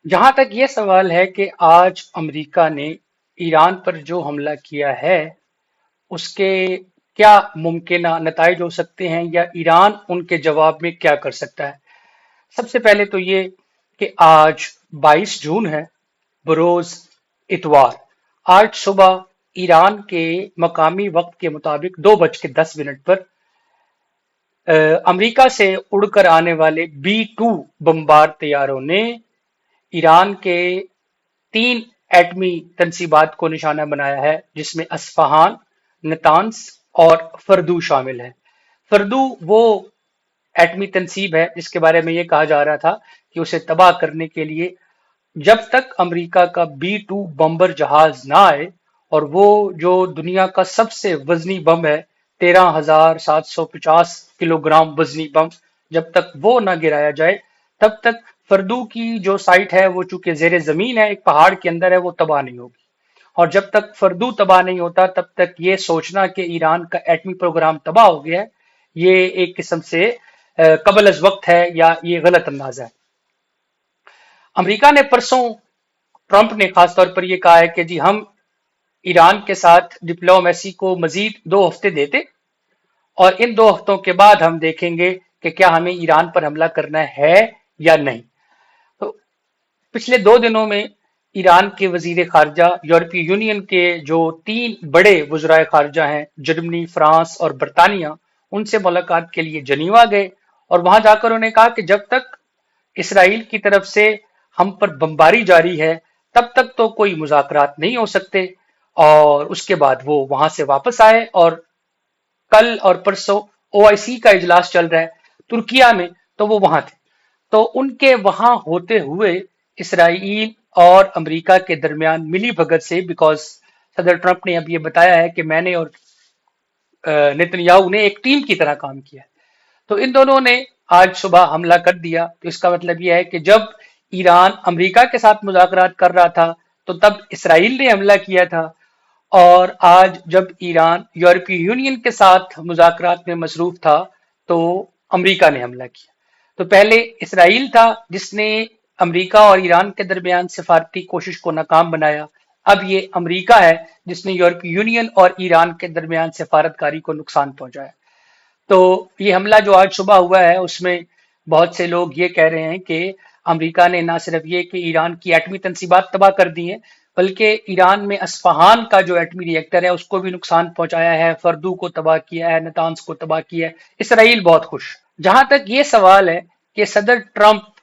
जहां तक ये सवाल है कि आज अमेरिका ने ईरान पर जो हमला किया है उसके क्या मुमकिन नताइज हो सकते हैं या ईरान उनके जवाब में क्या कर सकता है। सबसे पहले तो ये कि आज 22 जून है, बरोज इतवार। आज सुबह ईरान के मकामी वक्त के मुताबिक 2:10 पर अमेरिका से उड़कर आने वाले B-2 बमबार तैयारों ने ईरान के 3 एटमी तनसीबात को निशाना बनाया है, जिसमें अस्फहान, नतान्स और फर्दू शामिल है। फर्दू वो एटमी तनसीब है जिसके बारे में ये कहा जा रहा था कि उसे तबाह करने के लिए जब तक अमेरिका का B-2 बम्बर जहाज ना आए, और वो जो दुनिया का सबसे वजनी बम है, 13,750 किलोग्राम वजनी बम, जब तक वो ना गिराया जाए तब तक फर्दू की जो साइट है वो चूंकि जेर जमीन है, एक पहाड़ के अंदर है, वो तबाह नहीं होगी। और जब तक फर्दू तबाह नहीं होता तब तक ये सोचना कि ईरान का एटमी प्रोग्राम तबाह हो गया है, ये एक किस्म से कबल अज वक्त है या ये गलत अंदाजा है। अमेरिका ने परसों, ट्रंप ने खास तौर पर यह कहा है कि जी हम ईरान के साथ डिप्लोमेसी को मजीद 2 हफ्ते देते और इन 2 हफ्तों के बाद हम देखेंगे कि क्या हमें ईरान पर हमला करना है या नहीं। तो पिछले 2 दिनों में ईरान के वजीर खारजा, यूरोपीय यूनियन के जो 3 बड़े वज़राए खारजा हैं, जर्मनी, फ्रांस और बरतानिया, उनसे मुलाकात के लिए जनीवा गए और वहां जाकर उन्होंने कहा कि जब तक इसराइल की तरफ से हम पर बमबारी जारी है तब तक तो कोई मुज़ाकरात नहीं हो सकते। और उसके बाद वो वहां से वापस आए और कल और परसों OIC का इजलास चल रहा है तुर्किया में, तो वो वहां थे। तो उनके वहां होते हुए इसराइल और अमेरिका के दरमियान मिली भगत से, बिकॉज सदर ट्रंप ने अब ये बताया है कि मैंने और नेतन्याहू ने एक टीम की तरह काम किया है, तो इन दोनों ने आज सुबह हमला कर दिया। तो इसका मतलब यह है कि जब ईरान अमेरिका के साथ मुज़ाकरात कर रहा था तो तब इसराइल ने हमला किया था, और आज जब ईरान यूरोपीय यूनियन के साथ मुज़ाकरात में मसरूफ था तो अमेरिका ने हमला किया। तो पहले इसराइल था जिसने अमेरिका और ईरान के दरमियान सिफारती कोशिश को नाकाम बनाया, अब ये अमेरिका है जिसने यूरोपीय यूनियन और ईरान के दरमियान सिफारतकारी को नुकसान पहुंचाया। तो ये हमला जो आज सुबह हुआ है उसमें बहुत से लोग ये कह रहे हैं कि अमेरिका ने ना सिर्फ ये कि ईरान की एटमी तनसीबात तबाह कर दी है, बल्कि ईरान में अस्फहान का जो एटमी रिएक्टर है उसको भी नुकसान पहुंचाया है, फर्दू को तबाह किया है, नतान्स को तबाह किया है। इसराइल बहुत खुश। जहां तक ये सवाल है कि सदर ट्रंप,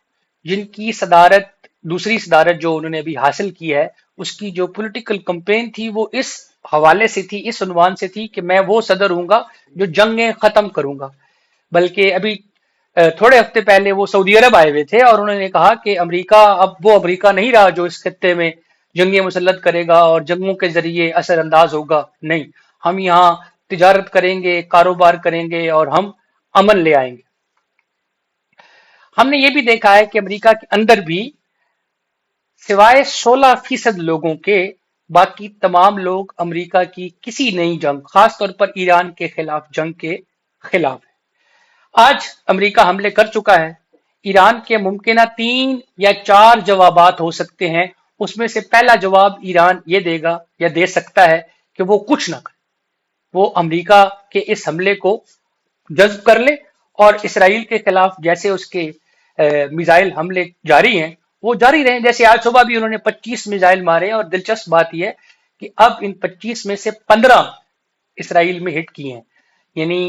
जिनकी सदारत, दूसरी सदारत जो उन्होंने अभी हासिल की है, उसकी जो पॉलिटिकल कंपेन थी वो इस हवाले से थी, इस उन्वान से थी कि मैं वो सदर हूंगा जो जंगें खत्म करूंगा। बल्कि अभी थोड़े हफ्ते पहले वो सऊदी अरब आए हुए थे और उन्होंने कहा कि अमेरिका अब वो अमेरिका नहीं रहा जो इस खत्ते में जंगें मुसल्लत करेगा और जंगों के जरिए असरअंदाज होगा। नहीं, हम यहाँ तिजारत करेंगे, कारोबार करेंगे और हम अमन ले आएंगे। हमने ये भी देखा है कि अमेरिका के अंदर भी सिवाय 16% लोगों के बाकी तमाम लोग अमेरिका की किसी नई जंग, खासतौर पर ईरान के खिलाफ जंग के खिलाफ है। आज अमेरिका हमले कर चुका है। ईरान के मुमकिन 3 या 4 जवाबात हो सकते हैं। उसमें से पहला जवाब ईरान ये देगा या दे सकता है कि वो कुछ ना करे, वो अमेरिका के इस हमले को जज्ब कर ले और इसराइल के खिलाफ जैसे उसके मिसाइल हमले जारी हैं वो जारी रहे। जैसे आज सुबह भी उन्होंने 25 मिसाइल मारे और दिलचस्प बात यह है कि अब इन 25 में से 15 इसराइल में हिट किए हैं। यानी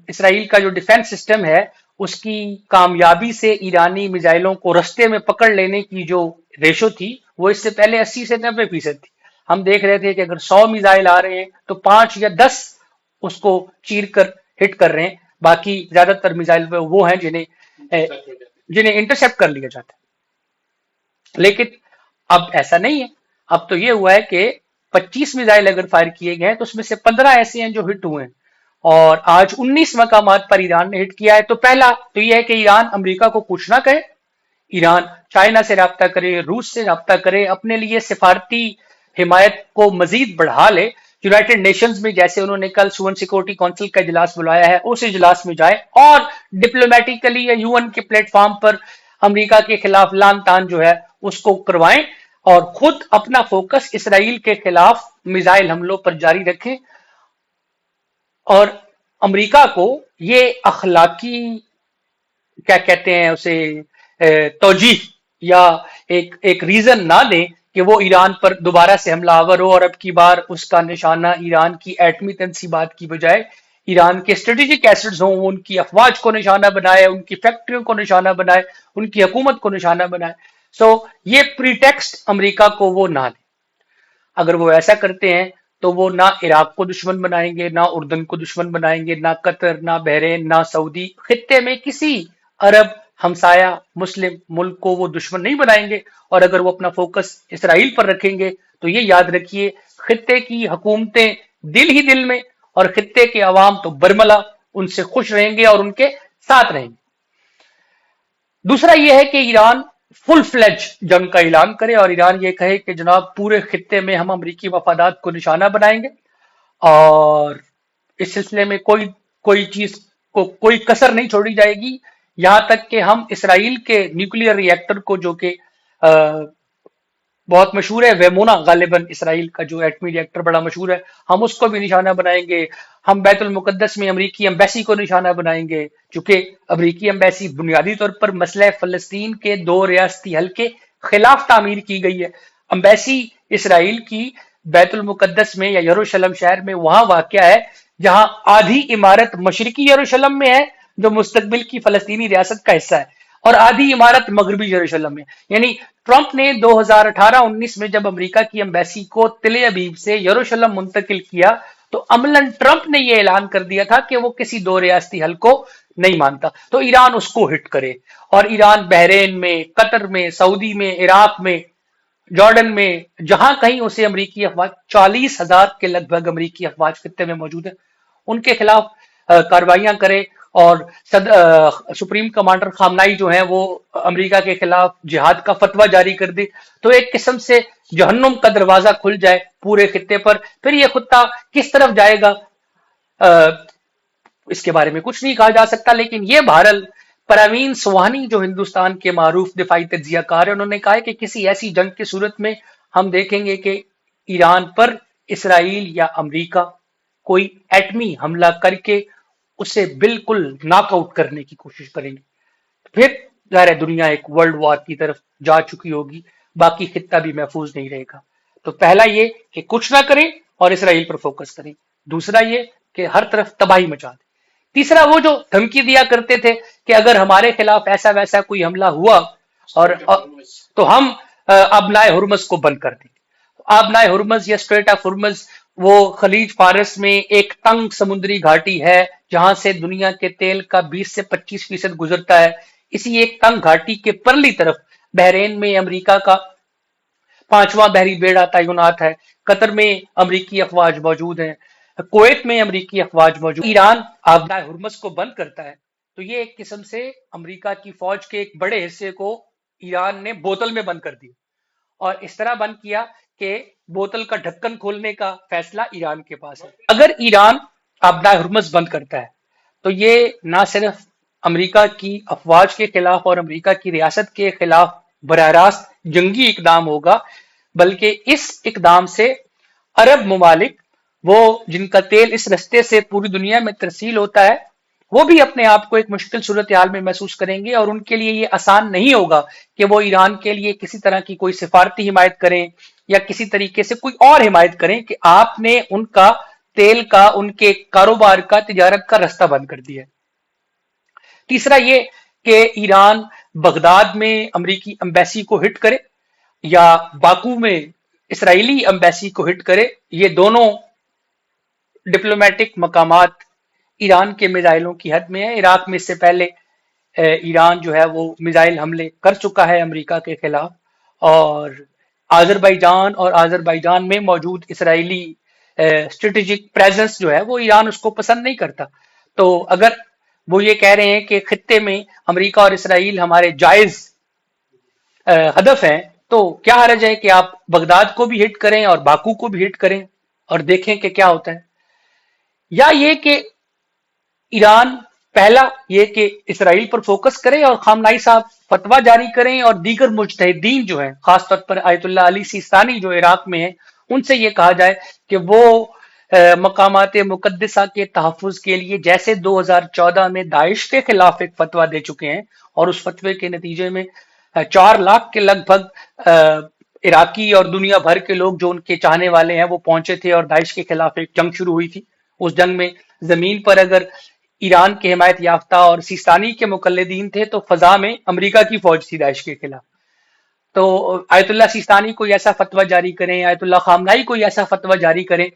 इसराइल का जो डिफेंस सिस्टम है उसकी कामयाबी से ईरानी मिसाइलों को रस्ते में पकड़ लेने की जो रेशो थी वो इससे पहले 80 से 90% थी। हम देख रहे थे कि अगर 100 मिसाइल आ रहे हैं तो 5 या 10 उसको चीर कर हिट कर रहे हैं, बाकी ज्यादातर मिसाइल वो हैं जिन्हें इंटरसेप्ट कर लिया जाता है। लेकिन अब ऐसा नहीं है। अब तो ये हुआ है कि 25 मिसाइल अगर फायर किए गए हैं तो उसमें से 15 ऐसे हैं जो हिट हुए हैं और आज 19 मकामात पर ईरान ने हिट किया है। तो पहला तो यह है कि ईरान अमेरिका को कुछ ना कहे, ईरान चाइना से राब्ता करे, रूस से राब्ता करे, अपने लिए सिफारती हिमायत को मजीद बढ़ा ले। यूनाइटेड नेशंस में जैसे उन्होंने कल UN सिक्योरिटी काउंसिल का इजलास बुलाया है उस इजलास में जाए और डिप्लोमेटिकली या UN के प्लेटफॉर्म पर امریکہ کے خلاف لان تان جو ہے اس کو کروائیں اور خود اپنا فوکس اسرائیل کے خلاف میزائل حملوں پر جاری رکھیں، اور امریکہ کو یہ اخلاقی کیا کہتے ہیں اسے توجیہ یا ایک ریزن نہ دیں کہ وہ ایران پر دوبارہ سے حملہ آور ہو، اور اب کی بار اس کا نشانہ ایران کی ایٹمی تنصیبات کی بجائے ایران کے اسٹریٹجک ایسٹس ہوں، ان کی افواج کو نشانہ بنائے، ان کی فیکٹریوں کو نشانہ بنائے، ان کی حکومت کو نشانہ بنائے۔ سو یہ پریٹیکسٹ امریکہ کو وہ نہ دیں۔ اگر وہ ایسا کرتے ہیں تو وہ نہ عراق کو دشمن بنائیں گے، نہ اردن کو دشمن بنائیں گے، نہ قطر، نہ بحرین، نہ سعودی، خطے میں کسی عرب ہمسایہ مسلم ملک کو وہ دشمن نہیں بنائیں گے۔ اور اگر وہ اپنا فوکس اسرائیل پر رکھیں گے تو یہ یاد رکھیے، خطے کی حکومتیں دل ہی دل میں اور خطے کے عوام تو برملا ان سے خوش رہیں گے اور ان کے ساتھ رہیں گے۔ دوسرا یہ ہے کہ ایران فل فلیج جنگ کا اعلان کرے اور ایران یہ کہے کہ جناب پورے خطے میں ہم امریکی مفادات کو نشانہ بنائیں گے، اور اس سلسلے میں کوئی چیز کو کوئی کسر نہیں چھوڑی جائے گی، یہاں تک کہ ہم اسرائیل کے نیوکلیئر ری ایکٹر کو، جو کہ بہت مشہور ہے، ویمونا غالباً اسرائیل کا جو ایٹمی ری ایکٹر بڑا مشہور ہے، ہم اس کو بھی نشانہ بنائیں گے۔ ہم بیت المقدس میں امریکی ایمبیسی کو نشانہ بنائیں گے، چونکہ امریکی ایمبیسی بنیادی طور پر مسئلہ فلسطین کے دو ریاستی حل کے خلاف تعمیر کی گئی ہے۔ ایمبیسی اسرائیل کی بیت المقدس میں یا یروشلم شہر میں وہاں واقع ہے جہاں آدھی عمارت مشرقی یروشلم میں ہے جو مستقبل کی فلسطینی ریاست کا حصہ ہے، اور آدھی عمارت مغربی یروشلم میں۔ یعنی ٹرمپ نے 2018-19 میں جب امریکہ کی ایمبیسی کو تل ابیب سے یروشلم منتقل کیا تو عملاً ٹرمپ نے یہ اعلان کر دیا تھا کہ وہ کسی دو ریاستی حل کو نہیں مانتا۔ تو ایران اس کو ہٹ کرے، اور ایران بحرین میں، قطر میں، سعودی میں، عراق میں، جارڈن میں، جہاں کہیں اسے امریکی افواج 40,000 کے لگ بھگ امریکی افواج خطے میں موجود ہیں، ان کے خلاف کارروائیاں کرے، اور سپریم کمانڈر خامنائی جو ہیں وہ امریکہ کے خلاف جہاد کا فتویٰ جاری کر دے، تو ایک قسم سے جہنم کا دروازہ کھل جائے پورے خطے پر۔ پھر یہ خطہ کس طرف جائے گا اس کے بارے میں کچھ نہیں کہا جا سکتا، لیکن یہ بہرحال پروین سوہانی جو ہندوستان کے معروف دفاعی تجزیہ کار ہیں، انہوں نے کہا ہے کہ کسی ایسی جنگ کی صورت میں ہم دیکھیں گے کہ ایران پر اسرائیل یا امریکہ کوئی ایٹمی حملہ کر کے اسے بالکل ناک آؤٹ کرنے کی کوشش کریں گے۔ پھر ظاہر ہے دنیا ایک ورلڈ وار کی طرف جا چکی ہوگی، باقی خطہ بھی محفوظ نہیں رہے گا۔ تو پہلا یہ کہ کچھ نہ کریں اور اسرائیل پر فوکس کریں، دوسرا یہ کہ ہر طرف تباہی مچا دیں، تیسرا وہ جو دھمکی دیا کرتے تھے کہ اگر ہمارے خلاف ایسا ویسا کوئی حملہ ہوا تو ہم آبنائے ہرمز کو بند کر دیں گے۔ آبنائے ہرمز یا اسٹریٹ آف ہرمز وہ خلیج فارس میں ایک تنگ سمندری گھاٹی ہے جہاں سے دنیا کے تیل کا 20 سے 25% گزرتا ہے۔ اسی ایک تنگ گھاٹی کے پرلی طرف بحرین میں امریکہ کا 5واں بحری بیڑا تعینات ہے، قطر میں امریکی افواج موجود ہیں، کویت میں امریکی افواج موجود۔ ایران آبنائے ہرمز کو بند کرتا ہے تو یہ ایک قسم سے امریکہ کی فوج کے ایک بڑے حصے کو ایران نے بوتل میں بند کر دیا، اور اس طرح بند کیا کہ بوتل کا ڈھکن کھولنے کا فیصلہ ایران کے پاس ہے۔ اگر ایران آبنائے ہرمز بند کرتا ہے تو یہ نہ صرف امریکہ کی افواج کے خلاف اور امریکہ کی ریاست کے خلاف براہ راست جنگی اقدام ہوگا، بلکہ اس اقدام سے عرب ممالک، وہ جن کا تیل اس رستے سے پوری دنیا میں ترسیل ہوتا ہے، وہ بھی اپنے آپ کو ایک مشکل صورتحال میں محسوس کریں گے، اور ان کے لیے یہ آسان نہیں ہوگا کہ وہ ایران کے لیے کسی طرح کی کوئی سفارتی حمایت کریں یا کسی طریقے سے کوئی اور حمایت کریں کہ آپ نے ان کا تیل کا، ان کے کاروبار کا، تجارت کا رستہ بند کر دیا ہے۔ تیسرا یہ کہ ایران بغداد میں امریکی ایمبیسی کو ہٹ کرے یا باکو میں اسرائیلی ایمبیسی کو ہٹ کرے۔ یہ دونوں ڈپلومیٹک مقامات ایران کے میزائلوں کی حد میں ہیں۔ عراق میں اس سے پہلے ایران جو ہے وہ میزائل حملے کر چکا ہے امریکہ کے خلاف، اور آذربائیجان میں موجود اسرائیلی اسٹریٹجک پریزنس جو ہے وہ ایران اس کو پسند نہیں کرتا۔ تو اگر وہ یہ کہہ رہے ہیں کہ خطے میں امریکہ اور اسرائیل ہمارے جائز ہدف ہیں، تو کیا حرج ہے کہ آپ بغداد کو بھی ہٹ کریں اور باکو کو بھی ہٹ کریں اور دیکھیں کہ کیا ہوتا ہے۔ یا یہ کہ ایران पहला ये कि इसराइल पर फोकस करें और खामनाई साहब फतवा जारी करें, और दीगर मुजतहिदीन जो हैं, खासतौर पर आयतुल्लाह अली सिस्तानी जो इराक में है, उनसे ये कहा जाए कि वो मकामात मुकद्दसा के तहफ़्फ़ुज़ के लिए जैसे 2014 में दाइश के खिलाफ एक फतवा दे चुके हैं, और उस फतवे के नतीजे में 4 लाख के लगभग इराकी और दुनिया भर के लोग जो उनके चाहने वाले हैं वो पहुंचे थे, और दाइश के खिलाफ एक जंग शुरू हुई थी। उस जंग में जमीन पर अगर ईरान के हिमायत याफ्ता और सिस्तानी के मुकल्लिदीन थे, तो फजा में अमेरिका की फौज थी दाइश के खिलाफ। तो आयतुल्लाह सिस्तानी कोई ऐसा फतवा जारी करें, आयतुल्लाह खामनाई कोई ऐसा फतवा जारी करें,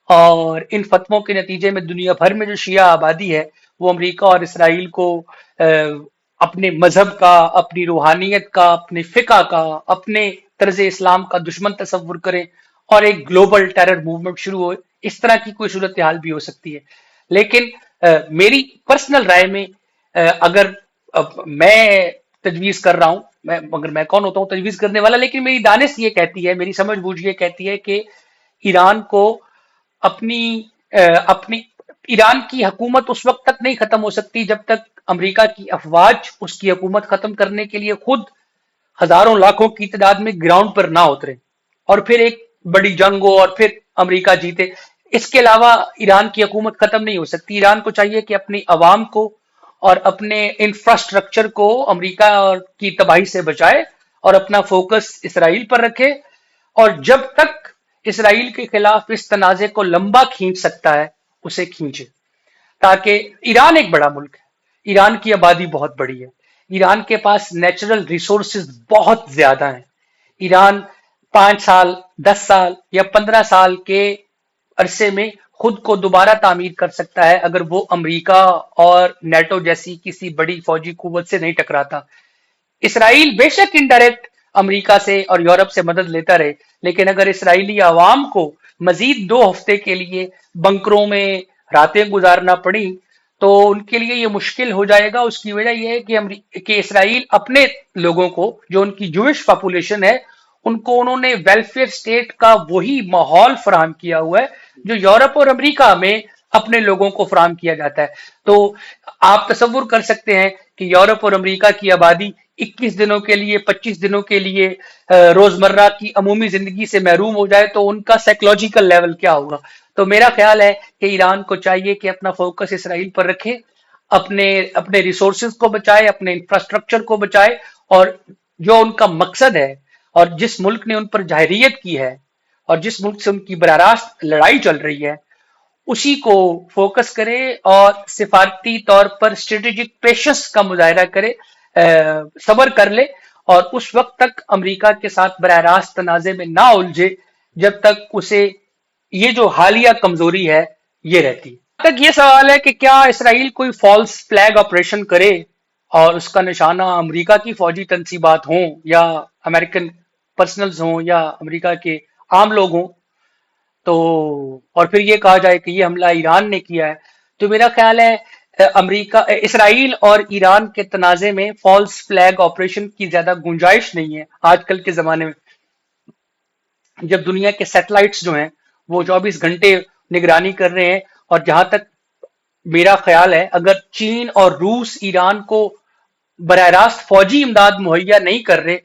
और इन फतवों के नतीजे में दुनिया भर में जो शिया आबादी है वो अमेरिका और इसराइल को अ, अपने मजहब का, अपनी रूहानियत का, अपने फिका का, अपने तर्ज इस्लाम का दुश्मन तस्वुर करें, और एक ग्लोबल टेरर मूवमेंट शुरू हो। इस तरह की कोई सूरत हाल भी हो सकती है। लेकिन मेरी पर्सनल राय में, अगर मैं तजवीज कर रहा हूं, मगर मैं कौन होता हूं तजवीज करने वाला, लेकिन मेरी दानिश ये कहती है, मेरी समझ बूझ ये कहती है कि ईरान को अपनी अपनी ईरान की हुकूमत उस वक्त तक नहीं खत्म हो सकती जब तक अमेरिका की अफवाज उसकी हुकूमत खत्म करने के लिए खुद हजारों लाखों की तादाद में ग्राउंड पर ना उतरे, और फिर एक बड़ी जंग हो और फिर अमेरिका जीते। इसके अलावा ईरान की हुकूमत खत्म नहीं हो सकती। ईरान को चाहिए कि अपनी आवाम को और अपने इंफ्रास्ट्रक्चर को अमेरिका और की तबाही से बचाए, और अपना फोकस इसराइल पर रखे, और जब तक इसराइल के खिलाफ इस तनाजे को लंबा खींच सकता है उसे खींचे, ताकि ईरान एक बड़ा मुल्क है, ईरान की आबादी बहुत बड़ी है, ईरान के पास नेचुरल रिसोर्सेज बहुत ज्यादा हैं। ईरान 5 साल, 10 साल या 15 साल के अरसे में खुद को दोबारा तामीर कर सकता है, अगर वो अमेरिका और नेटो जैसी किसी बड़ी फौजी कुवत से नहीं टकराता। इसराइल बेशक इनडायरेक्ट अमेरिका से और यूरोप से मदद लेता रहे, लेकिन अगर इसराइली आवाम को मजीद 2 हफ्ते के लिए बंकरों में रातें गुजारना पड़ी, तो उनके लिए ये मुश्किल हो जाएगा। उसकी वजह यह है कि इसराइल अपने लोगों को, जो उनकी जूइश पॉपुलेशन है, उनको उन्होंने वेलफेयर स्टेट का वही माहौल फराहम किया हुआ है जो यूरोप और अमेरिका में अपने लोगों को फराहम किया जाता है। तो आप तसव्वुर कर सकते हैं कि यूरोप और अमेरिका की आबादी 21 दिनों के लिए, 25 दिनों के लिए रोजमर्रा की अमूमी जिंदगी से महरूम हो जाए तो उनका साइकोलॉजिकल लेवल क्या होगा। तो मेरा ख्याल है कि ईरान को चाहिए कि अपना फोकस इसराइल पर रखे, अपने अपने रिसोर्सेज को बचाए, अपने इंफ्रास्ट्रक्चर को बचाए, और जो उनका मकसद है और जिस मुल्क ने उन पर जाहिरियत की है और जिस मुल्क से उनकी बराह रास्त लड़ाई चल रही है, उसी को फोकस करे और सिफारती तौर पर स्ट्रेटेजिक पेशेंस का मुजाहरा करे, सबर कर ले, और उस वक्त तक अमेरिका के साथ बराह रास्त तनाजे में ना उलझे जब तक उसे ये जो हालिया कमजोरी है ये रहती है। तक ये सवाल है कि क्या इसराइल कोई फॉल्स फ्लैग ऑपरेशन करे और उसका निशाना अमेरिका की फौजी तनसीबात हों या अमेरिकन पर्सनल्स हों या अमेरिका के आम लोग हों, तो और फिर ये कहा जाए कि ये हमला ईरान ने किया है। तो मेरा ख्याल है अमेरिका, इसराइल और ईरान के तनाजे में फॉल्स फ्लैग ऑपरेशन की ज्यादा गुंजाइश नहीं है आजकल के जमाने में, जब दुनिया के सैटेलाइट्स जो हैं वो 24 घंटे निगरानी कर रहे हैं। और जहां तक मेरा ख्याल है, अगर चीन और रूस ईरान को बराह रास्त फौजी इमदाद मुहैया नहीं कर रहे,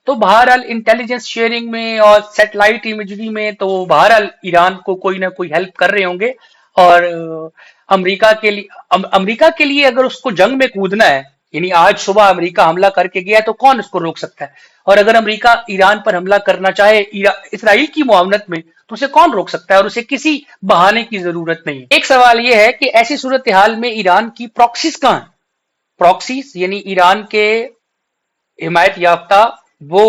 तो बहरहाल इंटेलिजेंस शेयरिंग में और सैटेलाइट इमेजरी में तो बहरहाल ईरान को कोई ना कोई हेल्प कर रहे होंगे। और अमेरिका के लिए अगर उसको जंग में कूदना है, यानी आज सुबह अमेरिका हमला करके गया है तो कौन उसको रोक सकता है, और अगर अमेरिका ईरान पर हमला करना चाहे इसराइल की मुआवनत में, तो उसे कौन रोक सकता है, और उसे किसी बहाने की जरूरत नहीं है। एक सवाल यह है कि ऐसी सूरत हाल में ईरान की प्रॉक्सीज कहां है। प्रॉक्सीज यानी ईरान के हिमायत याफ्ता वो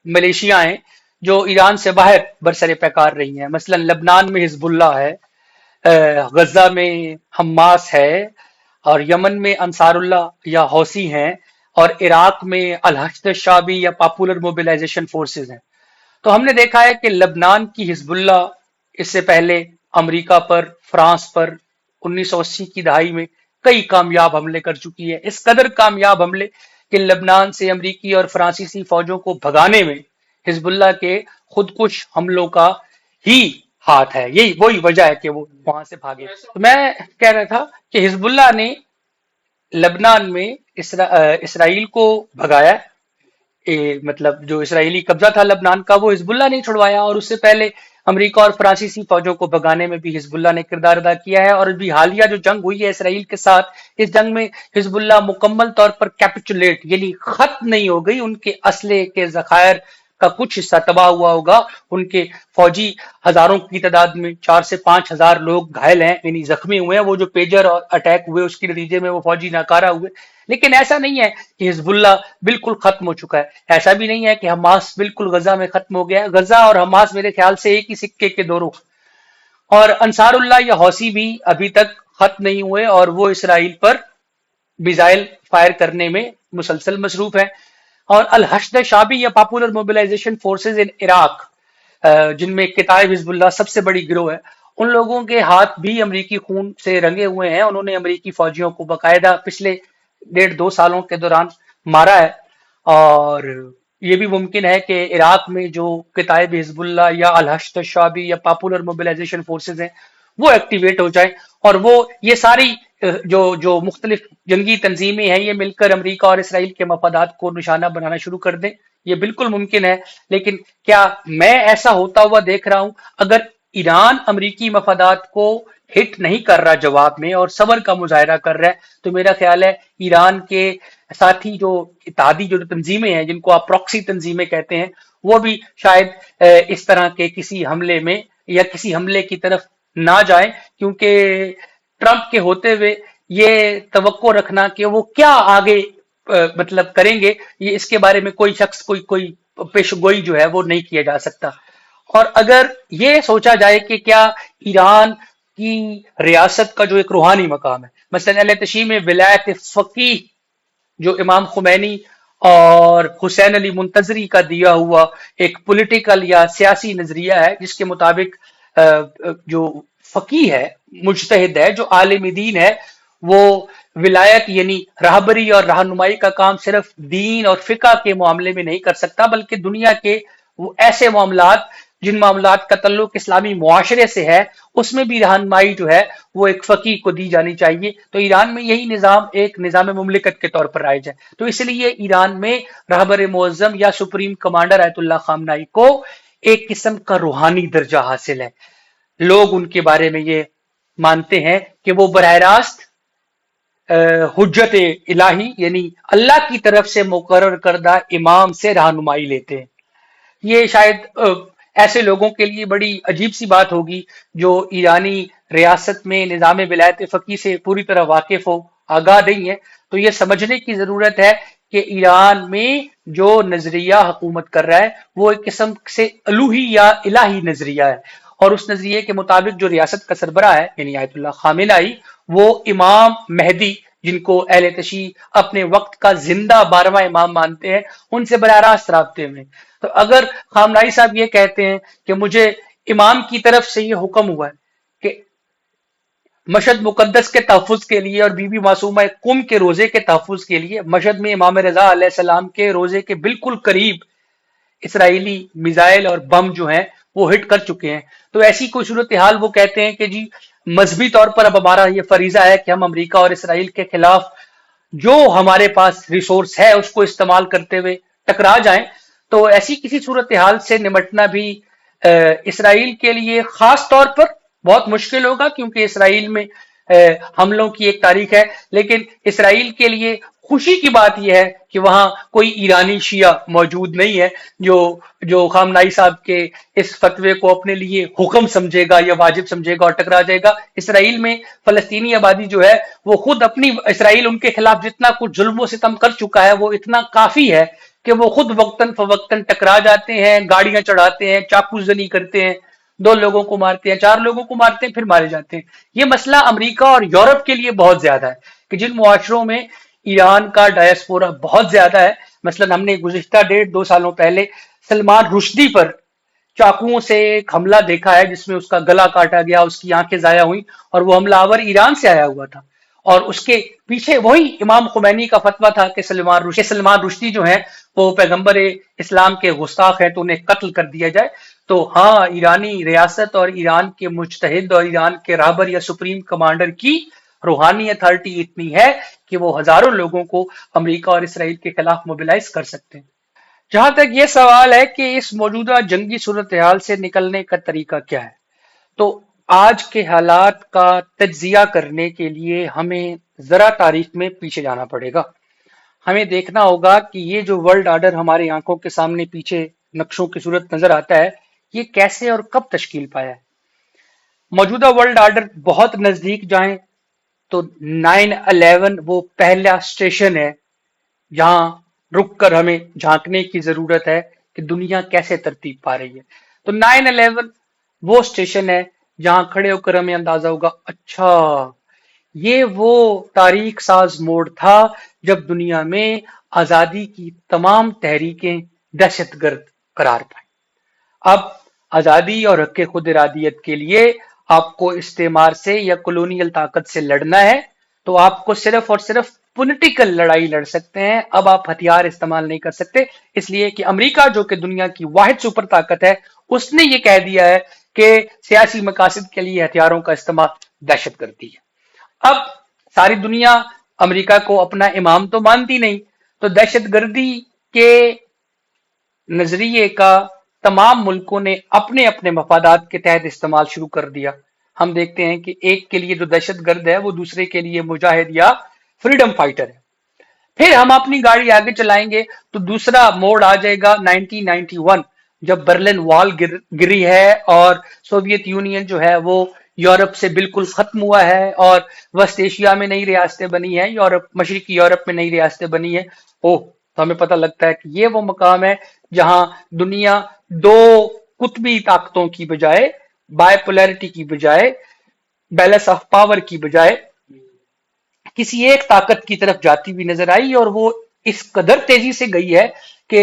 मलेशिया हैं जो ईरान से बाहर बरसरे पैकार रही हैं। मसलन लबनान में हिजबुल्ला है, गजा में हमास है, और यमन में अंसारुल्लाह या हौसी हैं, और इराक में अल हश्द शाबी या पॉपुलर मोबिलाइजेशन फोर्सेस हैं। तो हमने देखा है कि लबनान की हिजबुल्ला इससे पहले अमेरिका पर, फ्रांस पर 1980 की दहाई में कई कामयाब हमले कर चुकी है। इस कदर कामयाब हमले कि लबनान से अमरीकी और फ्रांसीसी फौजों को भगाने में हिजबुल्ला के खुदकुश हमलों का ही हाथ है। यही वही वजह है कि वो वहां से भागे। तो मैं कह रहा था कि हिजबुल्ला ने लबनान में इसराइल को भगाया। मतलब जो इसराइली कब्जा था लबनान का वो हिजबुल्लाह ने छुड़वाया, और उससे पहले अमेरिका और फ्रांसीसी फौजों को भगाने में भी हिजबुल्लाह ने किरदार अदा किया है। और अभी हालिया जो जंग हुई है इसराइल के साथ, इस जंग में हिजबुल्लाह मुकम्मल तौर पर कैपिचुलेट यानी खत्म नहीं हो गई। उनके असले के जखायर का कुछ हिस्सा तबाह हुआ होगा। उनके फौजी हजारों की तादाद में 4 से 5 हजार लोग घायल हैं यानी जख्मी हुए हैं। वो जो पेजर और अटैक हुए उसके नतीजे में वो फौजी नाकारा हुए। लेकिन ऐसा नहीं है कि हिजबुल्लाह बिल्कुल खत्म हो चुका है, ऐसा भी नहीं है कि हमास बिल्कुल गजा में खत्म हो गया है। गजा और हमास मेरे ख्याल से एक ही सिक्के के दो रुख। और अंसारुल्लाह या हौसी भी अभी तक खत्म नहीं हुए, और वो इसराइल पर मिसाइल फायर करने में मुसलसल मसरूफ है। और अल हश्द शाबी या popular mobilisation forces in Iraq, जिनमें किताब हिजबुल्लाह सबसे बड़ी गिरोह है, उन लोगों के हाथ भी अमरीकी खून से रंगे हुए हैं। उन्होंने अमरीकी फौजियों को बाकायदा पिछले 1.5-2 सालों के दौरान मारा है। और ये भी मुमकिन है कि इराक में जो किताब हिजबुल्लाह या अल हश्द शाबी या पॉपुलर मोबिलाइजेशन फोर्सेज हैं वो एक्टिवेट हो जाए, और वो ये सारी जो जो मुख्तलिफ जंगी तंजीमें हैं ये मिलकर अमरीका और इसराइल के मफादात को निशाना बनाना शुरू कर दें। ये बिल्कुल मुमकिन है। लेकिन क्या मैं ऐसा होता हुआ देख रहा हूं? अगर ईरान अमरीकी मफादात को हिट नहीं कर रहा जवाब में और सबर का मुजाहरा कर रहा है, तो मेरा ख्याल है ईरान के साथी जो इत्तेहादी जो तंजीमें हैं, जिनको आप प्रॉक्सी तंजीमें कहते हैं, वो भी शायद इस तरह के किसी हमले में या किसी हमले की तरफ ना जाए। क्योंकि ट्रंप के होते हुए ये तवक्को रखना कि वो क्या आगे मतलब करेंगे, ये इसके बारे में कोई शख्स कोई कोई पेशगोई जो है वो नहीं किया जा सकता। और अगर ये सोचा जाए कि क्या ईरान की रियासत का जो एक रूहानी मकाम है, मसलन अहले तशी में विलायत फकीह जो इमाम खुमैनी और हुसैन अली मुंतजरी का दिया हुआ एक पॉलिटिकल या सियासी नजरिया है, जिसके मुताबिक जो फकीह है, मुजतहिद है, जो आलिम दीन है, वो विलायत यानी राहबरी और रहनुमाई का काम सिर्फ दीन और फिका के मामले में नहीं कर सकता, बल्कि दुनिया के वो ऐसे मामलात जिन मामलात का तल्लुक इस्लामी मुआशरे से है, उसमें भी रहनुमाई जो है वो एक फकीह को दी जानी चाहिए। तो ईरान में यही निज़ाम एक निज़ाम मुमलिकत के तौर पर राइज है। तो इसलिए ईरान में रहबर मुअज्जम या सुप्रीम कमांडर आयतुल्लाह खामनाई को एक किस्म का रूहानी दर्जा हासिल है। लोग उनके बारे में ये मानते हैं कि वो बरह रास्त हुज्जत इलाही यानी अल्लाह की तरफ से मुकर्रर करदा इमाम से रहनुमाई लेते हैं। ये शायद ऐसे लोगों के लिए बड़ी अजीब सी बात होगी जो ईरानी रियासत में निज़ाम विलायत फ़की से पूरी तरह वाकिफ हो, आगाह नहीं है। तो ये समझने की जरूरत है कि ईरान में जो नजरिया हुकूमत कर रहा है वो एक किस्म से अलूही या इलाही नजरिया है, और उस नजरिए के मुताबिक जो रियासत का सरबरा है यानी आयतुल्लाह खामेनेई, वो इमाम मेहदी, जिनको अहले तशी अपने वक्त का जिंदा 12वां इमाम मानते हैं, उनसे बराह रास्त राब्ते में। तो अगर खामनाई साहब ये कहते हैं कि मुझे इमाम की तरफ से ये हुक्म हुआ है कि मशहद मुकद्दस के तहफ़्फ़ुज़ के लिए और बीबी मासूमा कुम के रोजे के तहफ़्फ़ुज़ के लिए, मशहद में इमाम रजा अलैहिस्सलाम के रोजे के बिल्कुल करीब इसराइली मिसाइल और बम जो हैं वो हिट कर चुके हैं। तो ऐसी कोई सूरत हाल वो कहते हैं कि जी मजहबी तौर पर अब हमारा ये फरीजा है कि हम अमेरिका और इसराइल के खिलाफ जो हमारे पास रिसोर्स है उसको इस्तेमाल करते हुए टकरा जाएं। तो ऐसी किसी सूरत हाल से निमटना भी इसराइल के लिए खास तौर पर बहुत मुश्किल होगा, क्योंकि इसराइल में हमलों की एक तारीख है। लेकिन इसराइल के लिए खुशी की बात यह है कि वहां कोई ईरानी शिया मौजूद नहीं है जो जो खामनाई साहब के इस फतवे को अपने लिए हुक्म समझेगा या वाजिब समझेगा और टकरा जाएगा। इसराइल में फलस्तीनी आबादी जो है वो खुद अपनी, इसराइल उनके खिलाफ जितना कुछ जुल्म सितम कर चुका है वो इतना काफी है कि वो खुद वक्तन फवक्तन टकरा जाते हैं, गाड़ियां चढ़ाते हैं, चाकूजनी करते हैं, 2 लोगों को मारते हैं, 4 लोगों को मारते हैं, फिर मारे जाते हैं। ये मसला अमेरिका और यूरोप के लिए बहुत ज्यादा है कि जिन मुआशरों में ईरान का डायस्पोरा बहुत ज्यादा है। मसलन हमने गुज़िश्ता 1.5-2 सालों पहले सलमान रुश्दी पर चाकुओं से एक हमला देखा है जिसमें उसका गला काटा गया, उसकी आंखें जाया हुई, और वो हमलावर ईरान से आया हुआ था। और उसके पीछे वही इमाम खुमैनी का फतवा था कि सलमान रुश्दी जो है वो पैगंबर इस्लाम के गुस्ताख है, तो उन्हें कत्ल कर दिया जाए। तो हाँ, ईरानी रियासत और ईरान के मुजतहिद और ईरान के रहबर या सुप्रीम कमांडर की روحانی اتھارٹی اتنی ہے کہ وہ ہزاروں لوگوں کو امریکہ اور اسرائیل کے خلاف موبلائز کر سکتے ہیں۔ جہاں تک یہ سوال ہے کہ اس موجودہ جنگی صورتحال سے نکلنے کا طریقہ کیا ہے، تو آج کے حالات کا تجزیہ کرنے کے لیے ہمیں ذرا تاریخ میں پیچھے جانا پڑے گا۔ ہمیں دیکھنا ہوگا کہ یہ جو ورلڈ آرڈر ہماری آنکھوں کے سامنے پیچھے نقشوں کی صورت نظر آتا ہے، یہ کیسے اور کب تشکیل پایا ہے۔ موجودہ ورلڈ آرڈر بہت نزدیک جائیں تو 9/11 وہ پہلا اسٹیشن ہے جہاں رک کر ہمیں جھانکنے کی ضرورت ہے کہ دنیا کیسے ترتیب پا رہی ہے۔ تو 9/11 وہ اسٹیشن ہے جہاں کھڑے ہو کر ہمیں اندازہ ہوگا، اچھا یہ وہ تاریخ ساز موڑ تھا جب دنیا میں آزادی کی تمام تحریکیں دہشت گرد قرار پائیں۔ اب آزادی اور حق خود ارادیت کے لیے آپ کو استعمار سے یا کولونیل طاقت سے لڑنا ہے تو آپ کو صرف اور صرف پولیٹیکل لڑائی لڑ سکتے ہیں، اب آپ ہتھیار استعمال نہیں کر سکتے، اس لیے کہ امریکہ جو کہ دنیا کی واحد سپر طاقت ہے، اس نے یہ کہہ دیا ہے کہ سیاسی مقاصد کے لیے ہتھیاروں کا استعمال دہشت گردی ہے۔ اب ساری دنیا امریکہ کو اپنا امام تو مانتی نہیں، تو دہشت گردی کے نظریے کا تمام ملکوں نے اپنے اپنے مفادات کے تحت استعمال شروع کر دیا۔ ہم دیکھتے ہیں کہ ایک کے لیے جو دہشت گرد ہے وہ دوسرے کے لیے مجاہد یا فریڈم فائٹر ہے۔ پھر ہم اپنی گاڑی آگے چلائیں گے تو دوسرا موڑ آ جائے گا 1991، جب برلن وال گری ہے اور سوویت یونین جو ہے وہ یورپ سے بالکل ختم ہوا ہے اور وسط ایشیا میں نئی ریاستیں بنی ہیں، مشرقی یورپ میں نئی ریاستیں بنی ہیں۔ تو ہمیں پتہ لگتا ہے کہ یہ وہ مقام ہے جہاں دنیا دو قطبی طاقتوں کی بجائے، بائی پولیرٹی کی بجائے، بیلنس آف پاور کی بجائے کسی ایک طاقت کی طرف جاتی ہوئی نظر آئی، اور وہ اس قدر تیزی سے گئی ہے کہ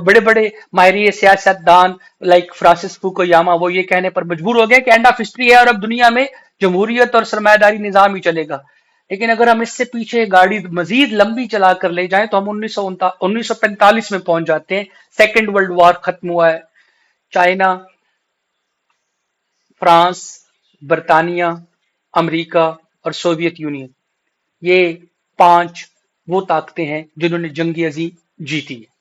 بڑے بڑے ماہرین سیاست دان لائک فرانسس فوکویاما وہ یہ کہنے پر مجبور ہو گئے کہ اینڈ آف ہسٹری ہے اور اب دنیا میں جمہوریت اور سرمایہ داری نظام ہی چلے گا۔ لیکن اگر ہم اس سے پیچھے گاڑی مزید لمبی چلا کر لے جائیں تو ہم 1945 میں پہنچ جاتے ہیں۔ سیکنڈ ورلڈ وار ختم ہوا ہے، چائنا، فرانس، برطانیہ، امریکہ اور سوویت یونین، یہ 5 وہ طاقتیں ہیں جنہوں نے جنگ عظیم جیتی ہے۔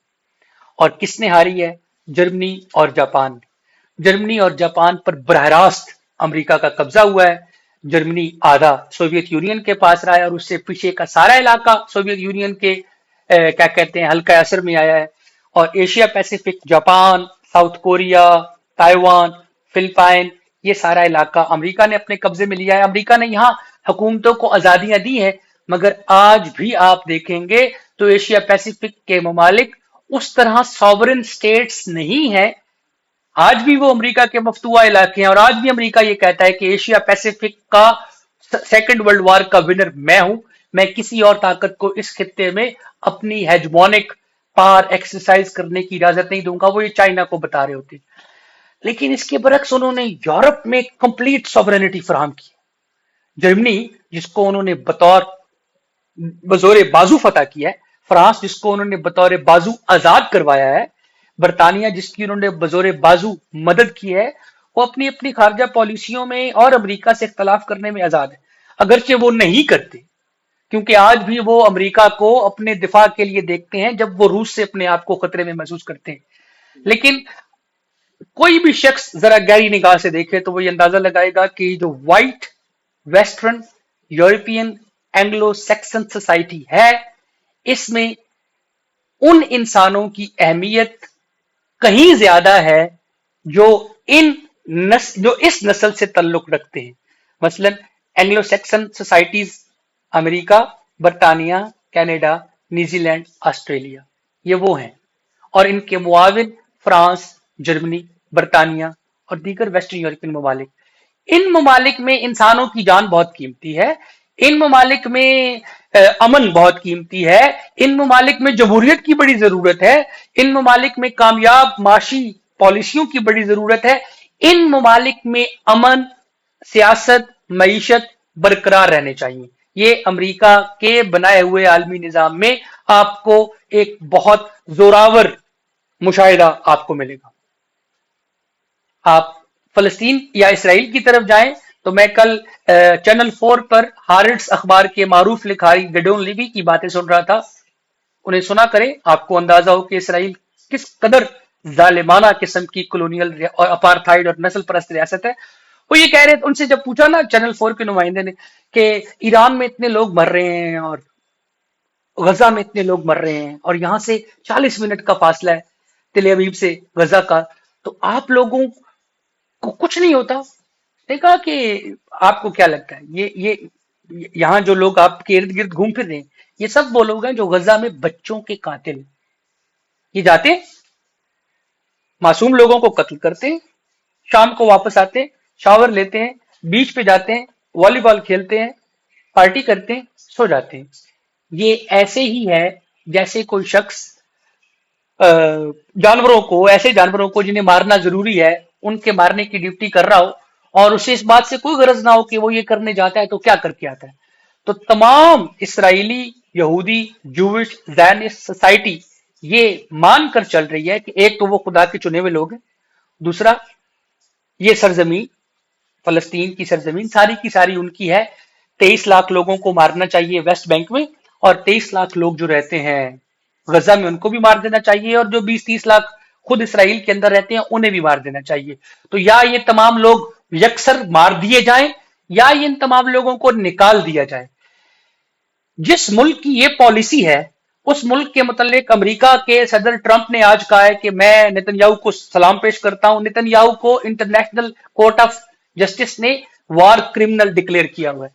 اور کس نے ہاری ہے؟ جرمنی اور جاپان۔ جرمنی اور جاپان پر براہ راست امریکہ کا قبضہ ہوا ہے۔ جرمنی آدھا سوویت یونین کے پاس رہا ہے اور اس سے پیچھے کا سارا علاقہ سوویت یونین کے کیا کہتے ہیں حلقہ اثر میں آیا ہے۔ اور Asia Pacific, Japan, south Korea, Taiwan, Philippines, یہ سارا علاقہ امریکہ نے اپنے قبضے میں لیا ہے۔ امریکہ نے یہاں حکومتوں کو آزادیاں دی ہیں، مگر آج بھی آپ دیکھیں گے تو ایشیا پیسیفک کے ممالک اس طرح سوورن سٹیٹس نہیں ہیں۔ آج بھی وہ امریکہ کے مفتوحہ علاقے ہیں، اور آج بھی امریکہ یہ کہتا ہے کہ ایشیا پیسیفک کا سیکنڈ ورلڈ وار کا ونر میں ہوں، میں کسی اور طاقت کو اس خطے میں اپنی ہیجمونک پاور ایکسرسائز کرنے کی اجازت نہیں دوں گا۔ وہ یہ چائنا کو بتا رہے ہوتے، لیکن اس کے برعکس انہوں نے یورپ میں کمپلیٹ سوورنٹی فراہم کی۔ جرمنی جس کو انہوں نے بزور بازو فتح کیا ہے، فرانس جس کو انہوں نے بطور بازو آزاد کروایا ہے، برطانیہ جس کی انہوں نے بزور بازو مدد کی ہے، وہ اپنی اپنی خارجہ پالیسیوں میں اور امریکہ سے اختلاف کرنے میں آزاد ہے، اگرچہ وہ نہیں کرتے، کیونکہ آج بھی وہ امریکہ کو اپنے دفاع کے لیے دیکھتے ہیں جب وہ روس سے اپنے آپ کو خطرے میں محسوس کرتے ہیں۔ لیکن کوئی بھی شخص ذرا گہری نگاہ سے دیکھے تو وہ یہ اندازہ لگائے گا کہ جو white western European Anglo Saxon society ہے، اس میں ان انسانوں کی اہمیت کہیں زیادہ ہے جو اس نسل سے تعلق رکھتے ہیں۔ مثلا اینگلو سیکسن سوسائٹیز امریکہ، برطانیہ، کینیڈا، نیوزی لینڈ، آسٹریلیا، یہ وہ ہیں، اور ان کے معاون فرانس، جرمنی، برطانیہ اور دیگر ویسٹرن یورپین ممالک۔ ان ممالک میں انسانوں کی جان بہت قیمتی ہے، ان ممالک میں امن بہت قیمتی ہے، ان ممالک میں جمہوریت کی بڑی ضرورت ہے، ان ممالک میں کامیاب معاشی پالیسیوں کی بڑی ضرورت ہے، ان ممالک میں امن، سیاست، معیشت برقرار رہنے چاہیے۔ یہ امریکہ کے بنائے ہوئے عالمی نظام میں آپ کو ایک بہت زوراور مشاہدہ آپ کو ملے گا۔ آپ فلسطین یا اسرائیل کی طرف جائیں तो मैं कल चैनल 4 पर हारिट्स अखबार के मारूफ लिखारी गिडोन लिवी की बातें सुन रहा था। उन्हें सुना करें, आपको अंदाजा हो कि इसराइल किस कदर जालिमाना किस्म की कॉलोनियल और अपार्थाइड और नस्ल परस्त रियासत है। वो ये कह रहे थे, उनसे जब पूछा ना चैनल 4 के नुमाइंदे ने कि ईरान में इतने लोग मर रहे हैं और गजा में इतने लोग मर रहे हैं और यहां से 40 मिनट का फासला है तिल अवीव से गजा का, तो आप लोगों को कुछ नहीं होता। उसने कहा कि आपको क्या लगता है, ये यहाँ जो लोग आपके इर्द गिर्द घूम फिर रहे हैं, ये सब वो लोग हैं जो गजा में बच्चों के कातिल हैं। ये जाते हैं, मासूम लोगों को कत्ल करते हैं, शाम को वापस आते हैं, शावर लेते हैं, बीच पे जाते हैं, वॉलीबॉल खेलते हैं, पार्टी करते हैं, सो जाते हैं। ये ऐसे ही है जैसे कोई शख्स जानवरों को, ऐसे जानवरों को जिन्हें मारना जरूरी है, उनके मारने की ड्यूटी कर रहा हो और उसे इस बात से कोई गरज ना हो कि वो ये करने जाता है तो क्या करके आता है। तो तमाम इसराइली, यहूदी, जूविश, ज़ायनिस्ट सोसाइटी ये मानकर चल रही है कि एक तो वो खुदा के चुने हुए लोग हैं, दूसरा ये सरजमीन, फलस्तीन की सरजमीन सारी की सारी उनकी है। 23 लाख लोगों को मारना चाहिए वेस्ट बैंक में, और 23 लाख लोग जो रहते हैं गजा में उनको भी मार देना चाहिए, और जो 20-30 लाख खुद इसराइल के अंदर रहते हैं उन्हें भी मार देना चाहिए। तो या ये तमाम लोग यकसर मार दिए जाएं या इन तमाम लोगों को निकाल दिया जाए। जिस मुल्क की ये पॉलिसी है, उस मुल्क के मुतल्लिक अमेरिका के सदर ट्रंप ने आज कहा है कि मैं नेतन्याहू को सलाम पेश करता हूं। नेतन्याहू को इंटरनेशनल कोर्ट ऑफ जस्टिस ने वार क्रिमिनल डिक्लेयर किया हुआ है।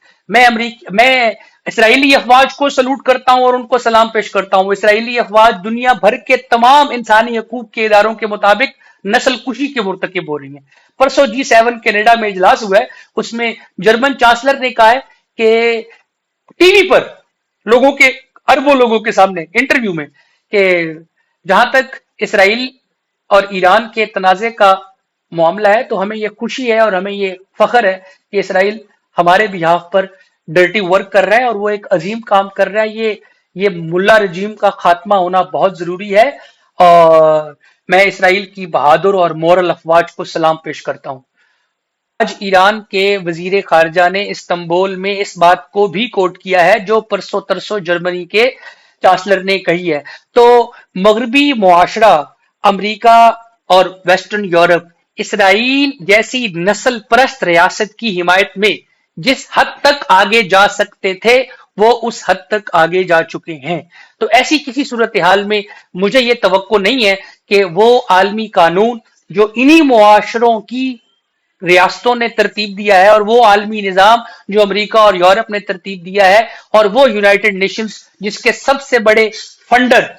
मैं इसराइली अफवाज को सलूट करता हूं और उनको सलाम पेश करता हूं। इसराइली अफवाज दुनिया भर के तमाम इंसानी हकूक के इदारों के मुताबिक नस्ल कुशी के मुर्तकिब हो रही है। परसों G7 कनाडा में इजलास हुआ है, उसमें जर्मन चांसलर ने कहा है कि टीवी पर लोगों के, अरबों लोगों के सामने इंटरव्यू में, कि जहां तक इसराइल और ईरान के तनाजे का मामला है तो हमें यह खुशी है और हमें ये फख्र है कि इसराइल हमारे बिहाफ पर डर्टी वर्क कर रहा है और वो एक अजीम काम कर रहा है। ये मुल्ला रजीम का खात्मा होना बहुत जरूरी है, और मैं इसराइल की बहादुर और मोरल अफवाज को सलाम पेश करता हूं। आज ईरान के वजीर खारजा ने इस्तांबुल में इस बात को भी कोट किया है जो परसों तरसों जर्मनी के चांसलर ने कही है। तो मगरबी मुआशरा, अमेरिका और वेस्टर्न यूरोप इसराइल जैसी नस्ल परस्त रियासत की हिमायत में जिस हद तक आगे जा सकते थे वो उस हद तक आगे जा चुके हैं। तो ऐसी किसी सूरत हाल में मुझे ये तवक्को नहीं है कि वो आलमी कानून जो इन्हीं मुआशरों की रियासतों ने तरतीब दिया है, और वो आलमी निजाम जो अमेरिका और यूरोप ने तरतीब दिया है, और वो यूनाइटेड नेशंस जिसके सबसे बड़े फंडर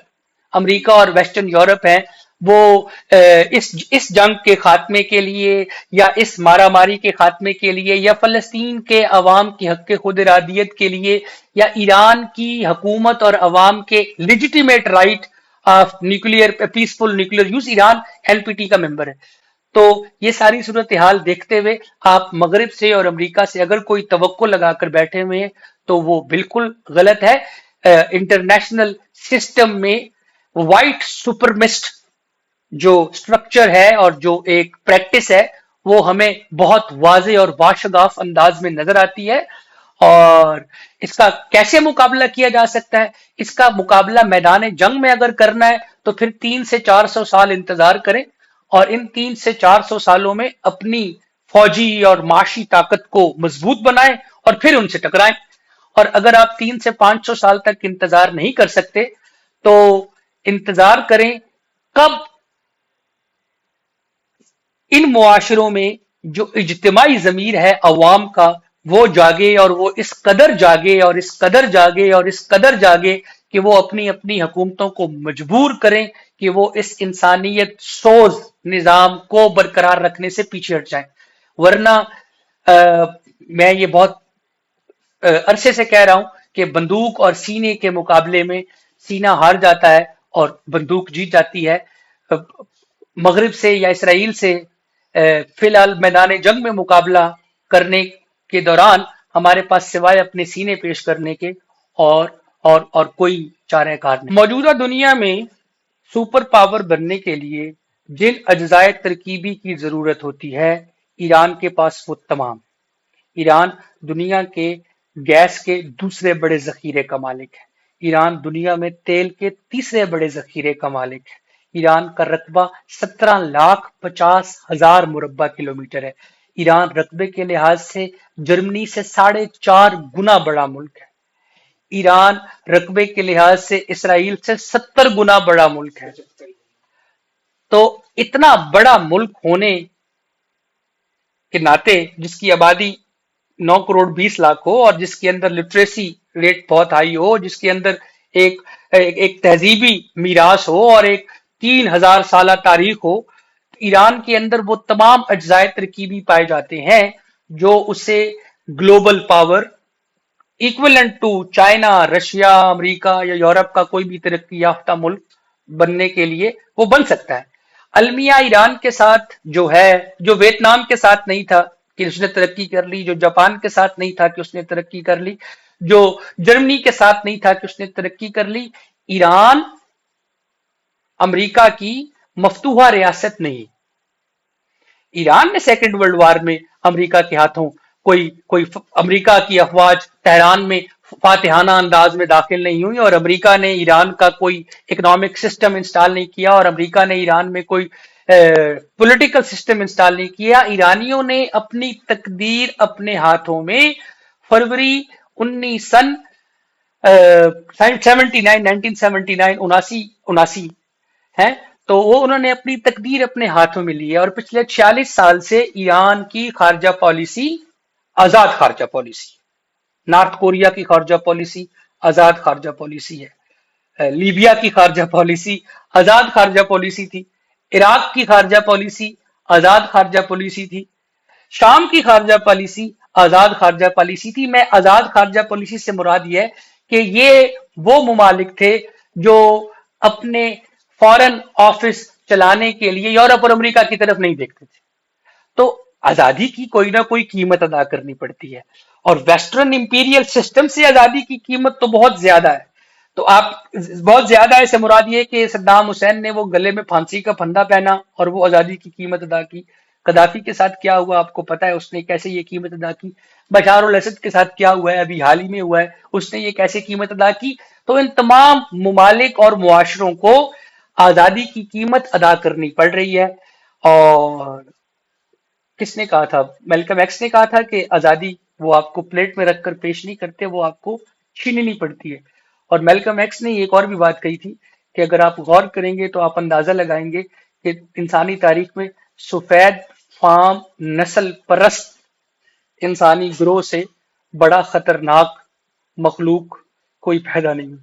अमेरिका और वेस्टर्न यूरोप हैं, वो इस जंग के खात्मे के लिए या इस मारामारी के खात्मे के लिए या फलस्तीन के अवाम की हक खुद इरादियत के लिए या ईरान की हुकूमत और अवाम के legitimate right of nuclear peaceful nuclear use, Iran LPT का मेंबर है। तो ये सारी सूरत हाल देखते हुए आप मगरिब से और अमेरिका से अगर कोई तवक्को लगाकर बैठे हुए हैं तो वो बिल्कुल गलत है। इंटरनेशनल सिस्टम में व्हाइट सुपरमिस्ट जो स्ट्रक्चर है और जो एक प्रैक्टिस है वो हमें बहुत वाजे और वाशगाफ अंदाज में नजर आती है। और इसका कैसे मुकाबला किया जा सकता है? इसका मुकाबला मैदान जंग में अगर करना है तो फिर 300 से 400 साल इंतजार करें और इन 300 से 400 सालों में अपनी फौजी और माशी ताकत को मजबूत बनाएं और फिर उनसे टकराएं। और अगर आप 300 से 500 साल तक इंतजार नहीं कर सकते तो इंतजार करें कब इन मुआशरों में जो इज्तिमाई जमीर है अवाम का वो जागे, और वो इस कदर जागे और इस कदर जागे और इस कदर जागे कि वो अपनी अपनी हुकूमतों को मजबूर करें कि वो इस इंसानियत सोज निजाम को बरकरार रखने से पीछे हट जाए। वरना मैं ये बहुत अरसे से कह रहा हूं कि बंदूक और सीने के मुकाबले में सीना हार जाता है और बंदूक जीत जाती है। मगरिब से या इसराइल से फिलहाल मैदान जंग में मुकाबला करने के दौरान हमारे पास सिवाय अपने सीने पेश करने के और कोई चाराकार नहीं। मौजूदा दुनिया में सुपर पावर बनने के लिए जिन अज्जाए तरकीबी की जरूरत होती है ईरान के पास वो तमाम। ایران دنیا کے گیس کے دوسرے بڑے ذخیرے کا مالک ہے۔ ایران دنیا میں تیل کے تیسرے بڑے ذخیرے کا مالک ہے۔ ایران کا رقبہ 17,50,000 مربع کلومیٹر ہے۔ ایران رقبے کے لحاظ سے جرمنی سے 4.5 گنا بڑا ملک ہے۔ ایران رقبے کے لحاظ سے اسرائیل سے 70 گنا بڑا ملک ہے۔ تو اتنا بڑا ملک ہونے کے ناطے، جس کی آبادی 9 کروڑ 20 لاکھ ہو، اور جس کے اندر لٹریسی ریٹ بہت ہائی ہو، جس کے اندر ایک تہذیبی میراث ہو، اور ایک 3,000 سالہ تاریخ ہو، ایران کے اندر وہ تمام اجزائے ترکیبی پائے جاتے ہیں جو اسے global power equivalent to China, Russia, America یا یورپ کا کوئی بھی ترقی یافتہ ملک بننے کے لیے وہ بن سکتا ہے۔ المیہ ایران کے ساتھ جو ہے، جو ویتنام کے ساتھ نہیں تھا کہ اس نے ترقی کر لی، جو جاپان کے ساتھ نہیں تھا کہ اس نے ترقی کر لی، جو جرمنی کے ساتھ نہیں تھا کہ اس نے ترقی کر لی، ایران امریکہ کی مفتوحہ ریاست نہیں۔ ایران نے سیکنڈ ورلڈ وار میں امریکہ کے ہاتھوں کوئی امریکہ کی افواج تہران میں فاتحانہ انداز میں داخل نہیں ہوئی، اور امریکہ نے ایران کا کوئی اکنامک سسٹم انسٹال نہیں کیا، اور امریکہ نے ایران میں کوئی پولیٹیکل سسٹم انسٹال نہیں کیا۔ ایرانیوں نے اپنی تقدیر اپنے ہاتھوں میں فروری 1979 ہے، تو وہ انہوں نے اپنی تقدیر اپنے ہاتھوں میں لی ہے، اور پچھلے 46 سال سے ایران کی خارجہ پالیسی آزاد خارجہ پالیسی۔ نارتھ کوریا کی خارجہ پالیسی آزاد خارجہ پالیسی ہے، لیبیا کی خارجہ پالیسی آزاد خارجہ پالیسی تھی، عراق کی خارجہ پالیسی آزاد خارجہ پالیسی تھی، شام کی خارجہ پالیسی آزاد خارجہ پالیسی تھی۔ میں آزاد خارجہ پالیسی سے مراد یہ ہے کہ یہ وہ ممالک تھے جو اپنے فارن آفس چلانے کے لیے یورپ اور امریکہ کی طرف نہیں دیکھتے تھے۔ تو آزادی کی کوئی نہ کوئی قیمت ادا کرنی پڑتی ہے، اور ویسٹرن امپیریل سسٹم سے آزادی کی قیمت تو بہت زیادہ ہے۔ تو آپ بہت زیادہ ہے سے مراد یہ کہ صدام حسین نے وہ گلے میں پھانسی کا پھندا پہنا اور وہ آزادی کی قیمت ادا کی۔ قذافی کے ساتھ کیا ہوا آپ کو پتا ہے، اس نے کیسے یہ قیمت ادا کی۔ بشار الاسد کے ساتھ کیا ہوا ہے، ابھی حال ہی میں ہوا ہے، اس نے یہ کیسے قیمت ادا کی۔ تو ان تمام ممالک اور معاشروں کو آزادی کی قیمت ادا کرنی پڑ رہی ہے۔ اور کس نے کہا تھا، میلکم ایکس نے کہا تھا کہ آزادی وہ آپ کو پلیٹ میں رکھ کر پیش نہیں کرتے، وہ آپ کو چھیننی پڑتی ہے۔ اور میلکم ایکس نے ایک اور بھی بات کہی تھی کہ اگر آپ غور کریں گے تو آپ اندازہ لگائیں گے کہ انسانی تاریخ میں سفید فام نسل پرست انسانی گروہ سے بڑا خطرناک مخلوق کوئی پیدا نہیں ہوئی۔